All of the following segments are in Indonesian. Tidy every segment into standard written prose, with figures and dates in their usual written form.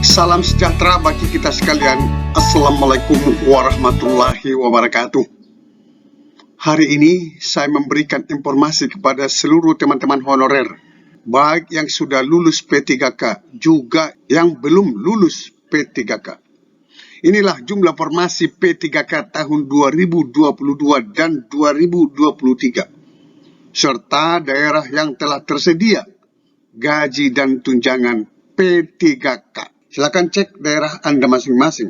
Salam sejahtera bagi kita sekalian. Assalamualaikum warahmatullahi wabarakatuh. Hari ini saya memberikan informasi kepada seluruh teman-teman honorer, baik yang sudah lulus P3K, juga yang belum lulus P3K. Inilah jumlah formasi P3K tahun 2022 dan 2023, serta daerah yang telah tersedia gaji dan tunjangan P3K. Silakan cek daerah Anda masing-masing.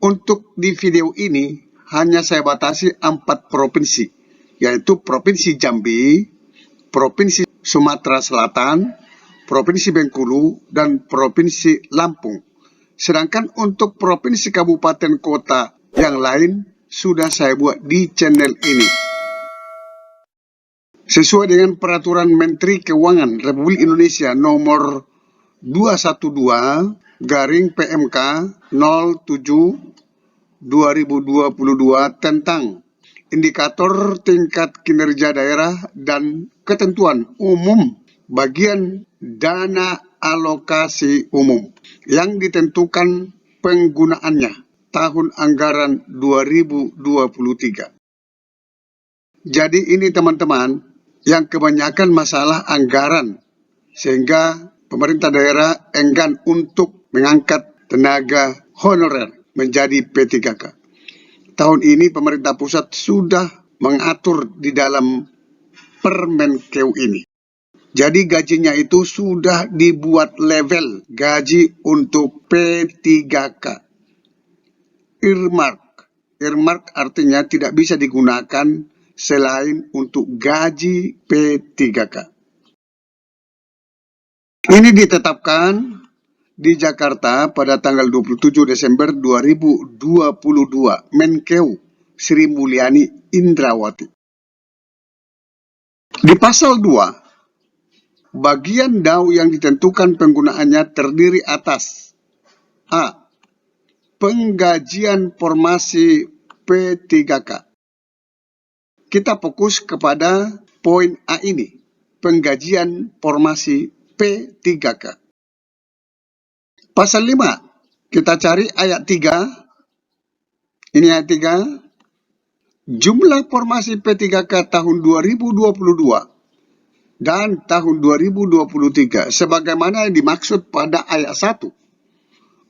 Untuk di video ini hanya saya batasi 4 provinsi, yaitu Provinsi Jambi, Provinsi Sumatera Selatan, Provinsi Bengkulu, dan Provinsi Lampung. Sedangkan untuk provinsi kabupaten kota yang lain sudah saya buat di channel ini. Sesuai dengan Peraturan Menteri Keuangan Republik Indonesia nomor 212/PMK 07/2022 tentang indikator tingkat kinerja daerah dan ketentuan umum bagian dana alokasi umum yang ditentukan penggunaannya tahun anggaran 2023. Jadi ini teman-teman, yang kebanyakan masalah anggaran, sehingga pemerintah daerah enggan untuk mengangkat tenaga honorer menjadi P3K. Tahun ini pemerintah pusat sudah mengatur di dalam Permenkeu ini. Jadi gajinya itu sudah dibuat level gaji untuk P3K. Earmark artinya tidak bisa digunakan selain untuk gaji P3K. Ini ditetapkan di Jakarta pada tanggal 27 Desember 2022, Menkeu Sri Mulyani Indrawati. Di pasal 2, bagian DAU yang ditentukan penggunaannya terdiri atas A. Penggajian formasi P3K. Kita fokus kepada poin A ini, penggajian formasi P3K. Pasal 5, kita cari ayat 3. Ini ayat 3. Jumlah formasi P3K tahun 2022 dan tahun 2023 sebagaimana yang dimaksud pada ayat 1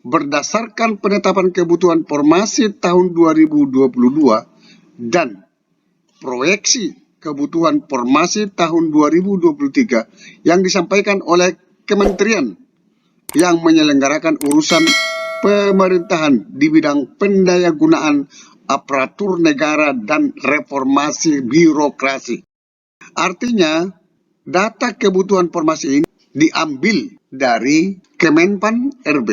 berdasarkan penetapan kebutuhan formasi tahun 2022 dan proyeksi kebutuhan formasi tahun 2023 yang disampaikan oleh kementerian yang menyelenggarakan urusan pemerintahan di bidang pendayagunaan aparatur negara dan reformasi birokrasi. Artinya, data kebutuhan formasi ini diambil dari Kemenpan RB.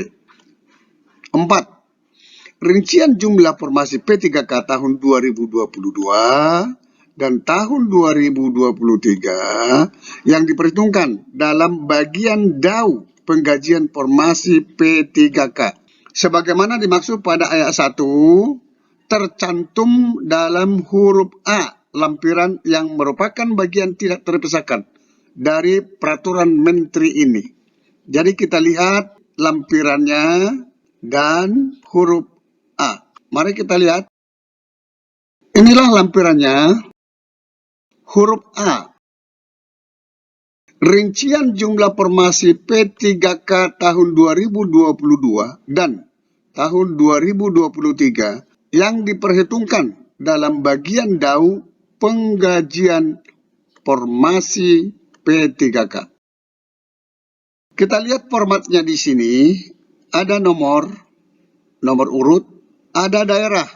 4. Rincian jumlah formasi P3K tahun 2022 dan tahun 2023 yang diperhitungkan dalam bagian DAU penggajian formasi P3K sebagaimana dimaksud pada ayat 1 tercantum dalam huruf A lampiran yang merupakan bagian tidak terpisahkan dari peraturan menteri ini. Jadi kita lihat lampirannya dan huruf A. Mari kita lihat. Inilah lampirannya. Huruf A. Rincian jumlah formasi P3K tahun 2022 dan tahun 2023 yang diperhitungkan dalam bagian DAU penggajian formasi P3K. Kita lihat formatnya di sini. Ada nomor urut, ada daerah.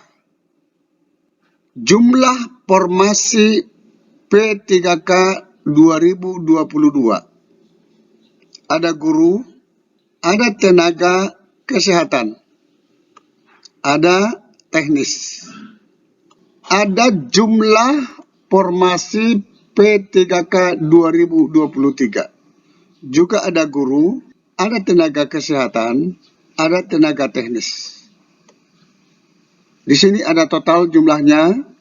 Jumlah formasi P3K 2022. Ada guru, ada tenaga kesehatan, ada teknis. Ada jumlah formasi P3K 2023. Juga ada guru, ada tenaga kesehatan, ada tenaga teknis. Di sini ada total jumlahnya.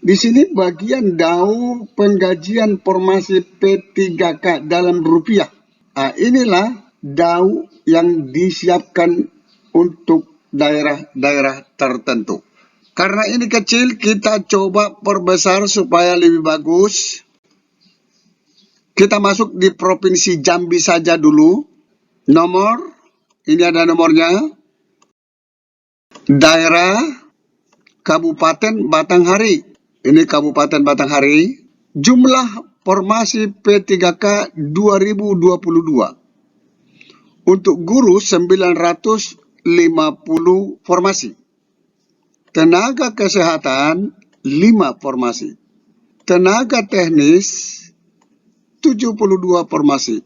Di sini bagian DAU penggajian formasi P3K dalam rupiah. Nah, inilah DAU yang disiapkan untuk daerah-daerah tertentu. Karena ini kecil, kita coba perbesar supaya lebih bagus. Kita masuk di Provinsi Jambi saja dulu. Nomor, ini ada nomornya. Daerah Kabupaten Batanghari. Ini Kabupaten Batanghari. Jumlah formasi P3K 2022. Untuk guru 950 formasi. Tenaga kesehatan 5 formasi. Tenaga teknis 72 formasi.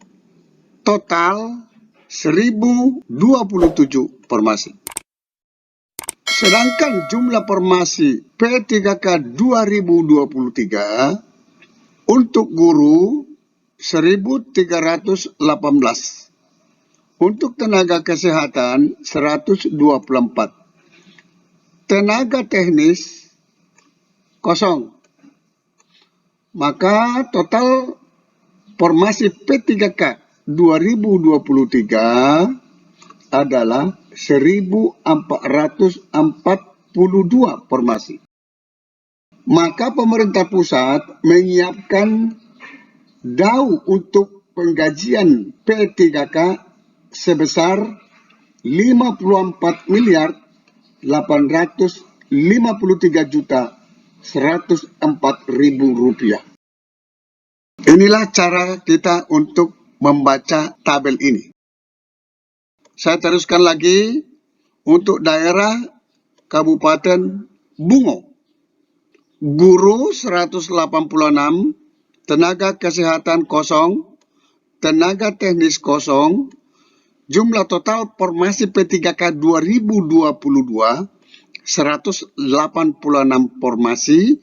Total 1027 formasi. Sedangkan jumlah formasi P3K 2023 untuk guru 1318. Untuk tenaga kesehatan 124. Tenaga teknis kosong. Maka total formasi P3K 2023 adalah 1442 formasi. Maka pemerintah pusat menyiapkan DAU untuk penggajian P3K sebesar 54 miliar 853 juta 104.000 rupiah. Inilah cara kita untuk membaca tabel ini. Saya teruskan lagi untuk daerah Kabupaten Bungo. Guru 186, tenaga kesehatan kosong, tenaga teknis kosong. Jumlah total formasi P3K 2022 186 formasi.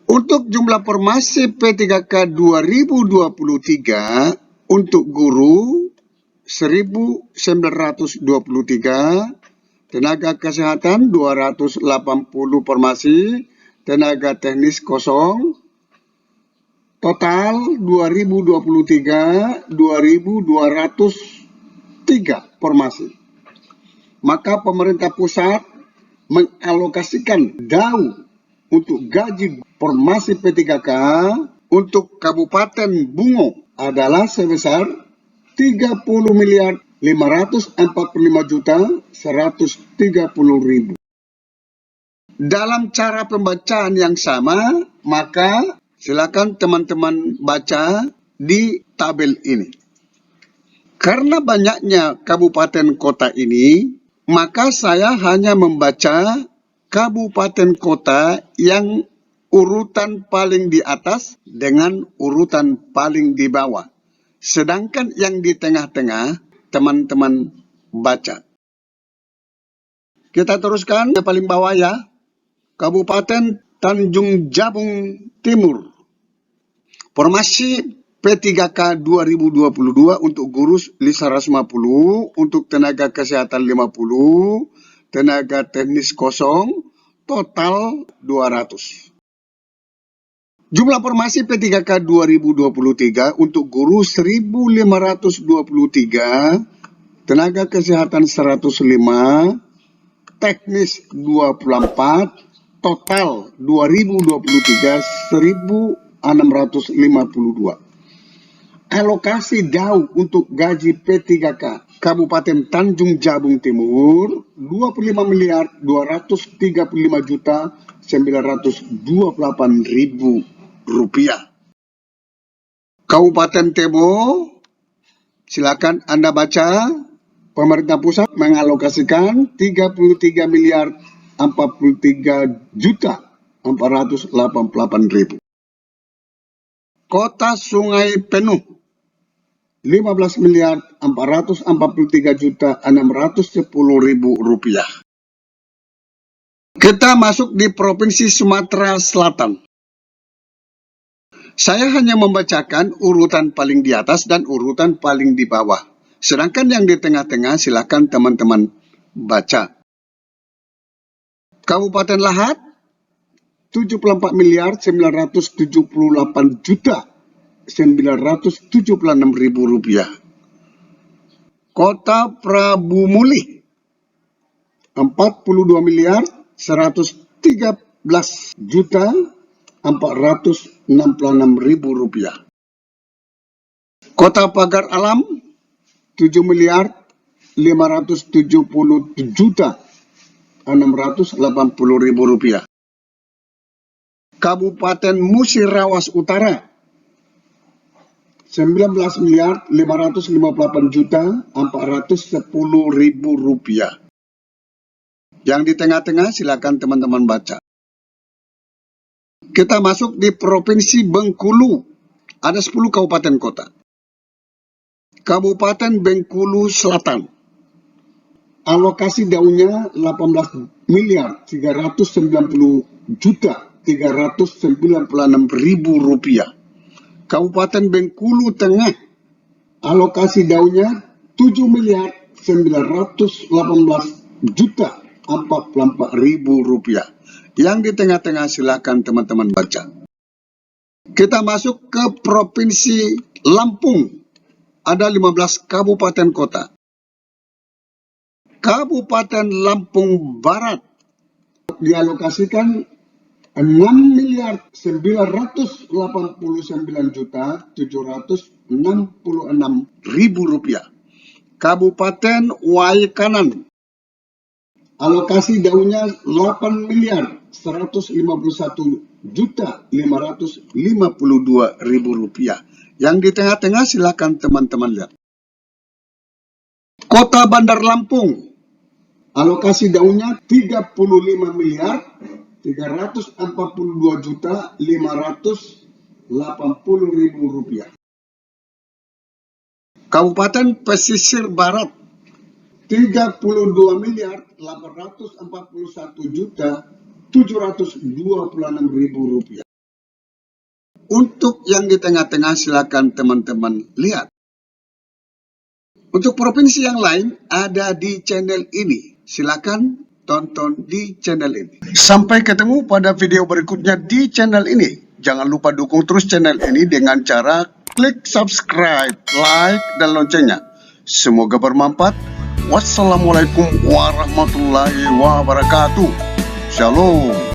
Untuk jumlah formasi P3K 2023 untuk guru 1923, tenaga kesehatan 280 formasi, tenaga teknis kosong. Total 2023 2203 formasi. Maka pemerintah pusat mengalokasikan DAU untuk gaji formasi P3K untuk Kabupaten Bungo adalah sebesar 30 miliar 545 juta 130.000. Dalam cara pembacaan yang sama, maka silakan teman-teman baca di tabel ini. Karena banyaknya kabupaten kota ini, maka saya hanya membaca kabupaten kota yang urutan paling di atas dengan urutan paling di bawah. Sedangkan yang di tengah-tengah, teman-teman baca. Kita teruskan ke paling bawah ya. Kabupaten Tanjung Jabung Timur. Formasi P3K 2022 untuk guru 150, untuk tenaga kesehatan 50, tenaga teknis kosong, total 200. Jumlah formasi P3K 2023 untuk guru 1523, tenaga kesehatan 105, teknis 24, total 2023 1652. Alokasi DAU untuk gaji P3K Kabupaten Tanjung Jabung Timur 25 miliar 235 juta 928.000 rupiah. Kabupaten Tebo, silakan Anda baca. Pemerintah pusat mengalokasikan 33 miliar 43 juta 488.000. Kota Sungai Penuh 15 miliar 443 juta 610.000 rupiah. Kita masuk di Provinsi Sumatera Selatan. Saya hanya membacakan urutan paling di atas dan urutan paling di bawah. Sedangkan yang di tengah-tengah silakan teman-teman baca. Kabupaten Lahat 74 miliar 978 juta 976.000 rupiah. Kota Prabu Muli 42.113.466.000 rupiah. Kota Pagar Alam 7.577.680.000 rupiah. Kabupaten Musirawas Utara 19.558.410.000 rupiah. Yang di tengah-tengah silakan teman-teman baca. Kita masuk di Provinsi Bengkulu. Ada 10 kabupaten kota. Kabupaten Bengkulu Selatan. Alokasi daunnya 18.390.396.000 rupiah. Kabupaten Bengkulu Tengah. Alokasi daunnya 7.918.044.000 rupiah. Yang di tengah-tengah silakan teman-teman baca. Kita masuk ke Provinsi Lampung. Ada 15 kabupaten kota. Kabupaten Lampung Barat dialokasikan 6.099.766.000 rupiah. Kabupaten Waikanan alokasi daunnya 8.151.552.000 rupiah. Yang di tengah-tengah silakan teman-teman lihat. Kota Bandar Lampung alokasi daunnya 35.342.580.000 rupiah. Kabupaten Pesisir Barat 32.841.726.000 rupiah. Untuk yang di tengah-tengah silakan teman-teman lihat. Untuk provinsi yang lain ada di channel ini. Silakan tonton di channel ini. Sampai ketemu pada video berikutnya di channel ini. Jangan lupa dukung terus channel ini dengan cara klik subscribe, like, dan loncengnya. Semoga bermanfaat. Wassalamualaikum warahmatullahi wabarakatuh. Shalom.